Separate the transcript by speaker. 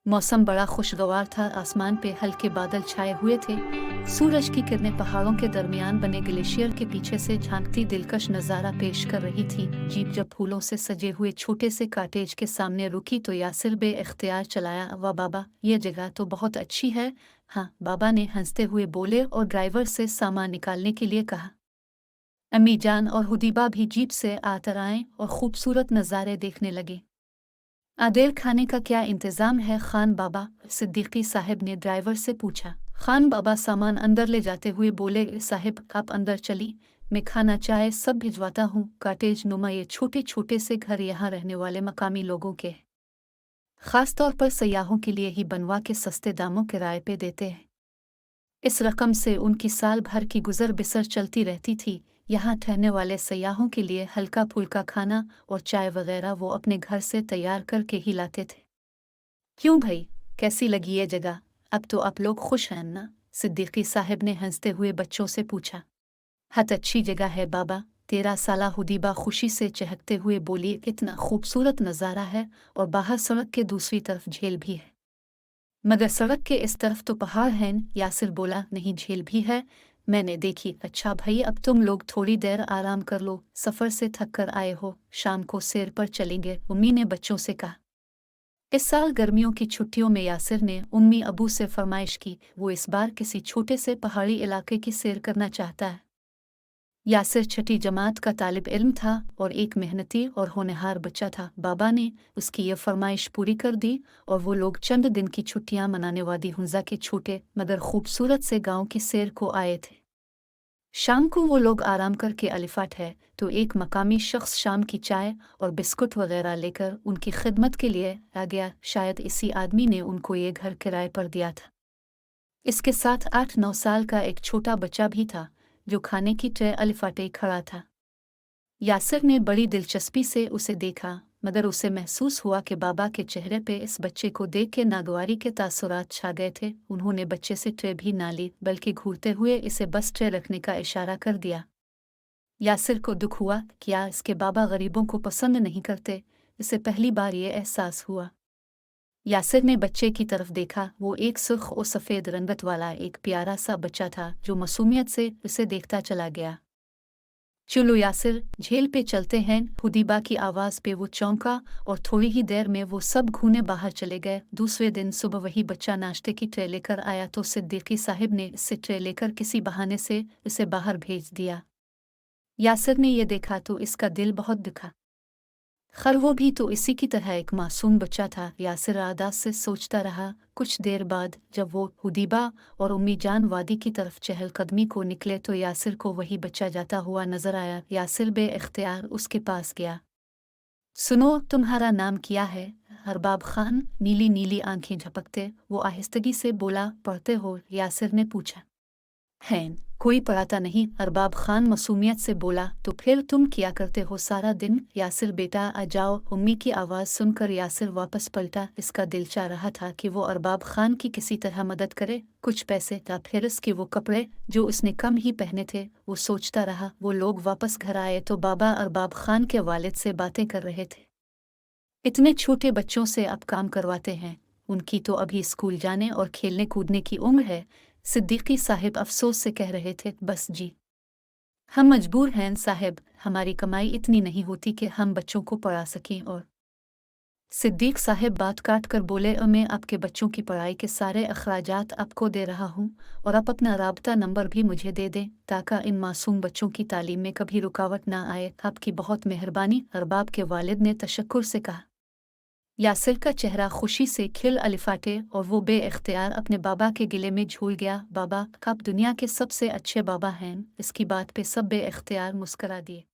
Speaker 1: मौसम बड़ा खुशगवार था। आसमान पे हल्के बादल छाए हुए थे। सूरज की किरणें पहाड़ों के दरमियान बने ग्लेशियर के पीछे से झांकती दिलकश नज़ारा पेश कर रही थी। जीप जब फूलों से सजे हुए छोटे से कॉटेज के सामने रुकी तो यासिर बे-इख्तियार चलाया, वाह बाबा, ये जगह तो बहुत अच्छी है। हाँ, बाबा ने हंसते हुए बोले और ड्राइवर से सामान निकालने के लिए कहा। अम्मी जान और हुदीबा भी जीप से आकर आए और खूबसूरत नज़ारे देखने लगे। आदेर खाने का क्या इंतज़ाम है खान बाबा? सिद्दीकी साहब ने ड्राइवर से पूछा। खान बाबा सामान अंदर ले जाते हुए बोले, साहिब आप अंदर चली, मैं खाना चाय सब भिजवाता हूँ। कॉटेज नुमा ये छोटे छोटे से घर यहाँ रहने वाले मकामी लोगों के ख़ास तौर पर सयाहों के लिए ही बनवा के सस्ते दामों किराए पे देते हैं। इस रकम से उनकी साल भर की गुजर बिसर चलती रहती थी। यहाँ ठहरने वाले सयाहों के लिए हल्का फुल्का खाना और चाय वगैरह वो अपने घर से तैयार करके ही लाते थे। क्यों भाई, कैसी लगी ये जगह? अब तो आप लोग खुश हैं ना? सिद्दीकी साहब ने हंसते हुए बच्चों से पूछा। हत अच्छी जगह है बाबा, 13 साला हुदीबा खुशी से चहकते हुए बोली, कितना खूबसूरत नज़ारा है और बाहर सड़क के दूसरी तरफ झील भी है। मगर सड़क के इस तरफ तो पहाड़ हैं। यासिर बोला, नहीं झील भी है, मैंने देखी। अच्छा भाई, अब तुम लोग थोड़ी देर आराम कर लो, सफ़र से थक कर आए हो, शाम को सैर पर चलेंगे, उम्मी ने बच्चों से कहा। इस साल गर्मियों की छुट्टियों में यासिर ने उम्मी अबू से फरमाइश की, वो इस बार किसी छोटे से पहाड़ी इलाके की सैर करना चाहता है। यासिर छठी जमात का तालिब इल्म था और एक मेहनती और होनहार बच्चा था। बाबा ने उसकी ये फरमाइश पूरी कर दी और वो लोग चंद दिन की छुट्टियां मनाने वादी हुंजा के छोटे मगर खूबसूरत से गांव की सैर को आए थे। शाम को वो लोग आराम करके अलिफाट है तो एक मकामी शख्स शाम की चाय और बिस्कुट वगैरह लेकर उनकी खिदमत के लिए आ गया। शायद इसी आदमी ने उनको ये घर किराए पर दिया था। इसके साथ 8-9 साल का एक छोटा बच्चा भी था जो खाने की ट्रे अलिफाटे खड़ा था। यासिर ने बड़ी दिलचस्पी से उसे देखा, मगर उसे महसूस हुआ कि बाबा के चेहरे पे इस बच्चे को देख के नागवारी के तासुरात छा गए थे। उन्होंने बच्चे से ट्रे भी ना ली, बल्कि घूरते हुए इसे बस ट्रे रखने का इशारा कर दिया। यासिर को दुख हुआ, क्या इसके बाबा गरीबों को पसंद नहीं करते? इसे पहली बार ये एहसास हुआ। यासिर ने बच्चे की तरफ देखा। वो एक सुर्ख और सफ़ेद रंगत वाला एक प्यारा सा बच्चा था जो मासूमियत से उसे देखता चला गया। चलो यासिर, झील पे चलते हैं। हुदीबा की आवाज़ पे वो चौंका और थोड़ी ही देर में वो सब घूने बाहर चले गए। दूसरे दिन सुबह वही बच्चा नाश्ते की ट्रे लेकर आया तो सिद्दीकी साहब ने इससे ट्रे लेकर किसी बहाने से उसे बाहर भेज दिया। यासिर ने यह देखा तो इसका दिल बहुत दुखा। खैर वो भी तो इसी की तरह एक मासूम बच्चा था। यासिर आदास से सोचता रहा। कुछ देर बाद जब वो हुदीबा और उम्मी जान वादी की तरफ चहलकदमी को निकले तो यासिर को वही बच्चा जाता हुआ नजर आया। यासिर बे-इख्तियार उसके पास गया। सुनो, तुम्हारा नाम क्या है? अरबाब खान। नीली नीली आंखें झपकते वो आहिस्तगी से बोला, पढ़ते हो? यासिर ने पूछा। हैं, कोई पढ़ाता नहीं, अरबाब खान मासूमियत से बोला। तो फिर तुम क्या करते हो सारा दिन? यासिर, बेटा आ जाओ। उम्मी की आवाज़ सुनकर यासिर वापस पलटा। इसका दिल चाह रहा था कि वो अरबाब खान की किसी तरह मदद करे, कुछ पैसे था, फिर उसके वो कपड़े जो उसने कम ही पहने थे। वो सोचता रहा। वो लोग वापस घर आए तो बाबा अरबाब खान के वालिद से बातें कर रहे थे। इतने छोटे बच्चों से आप काम करवाते हैं, उनकी तो अभी स्कूल जाने और खेलने कूदने की उम्र है। सिद्दीकी साहिब अफसोस से कह रहे थे। बस जी, हम मजबूर हैं साहिब, हमारी कमाई इतनी नहीं होती कि हम बच्चों को पढ़ा सकें। और सिद्दीक साहिब बात काट कर बोले, मैं आपके बच्चों की पढ़ाई के सारे अखराजात आपको दे रहा हूँ और आप अपना राब्ता नंबर भी मुझे दे दें ताकि इन मासूम बच्चों की तालीम में कभी रुकावट ना आए। आपकी बहुत मेहरबानी, अरबाब के वालिद ने तशक्कुर से कहा। यासिर का चेहरा खुशी से खिल अलिफाटे और वो बे-इख्तियार अपने बाबा के गिले में झूल गया। बाबा, आप दुनिया के सबसे अच्छे बाबा हैं। इसकी बात पे सब बे-इख्तियार मुस्करा दिए।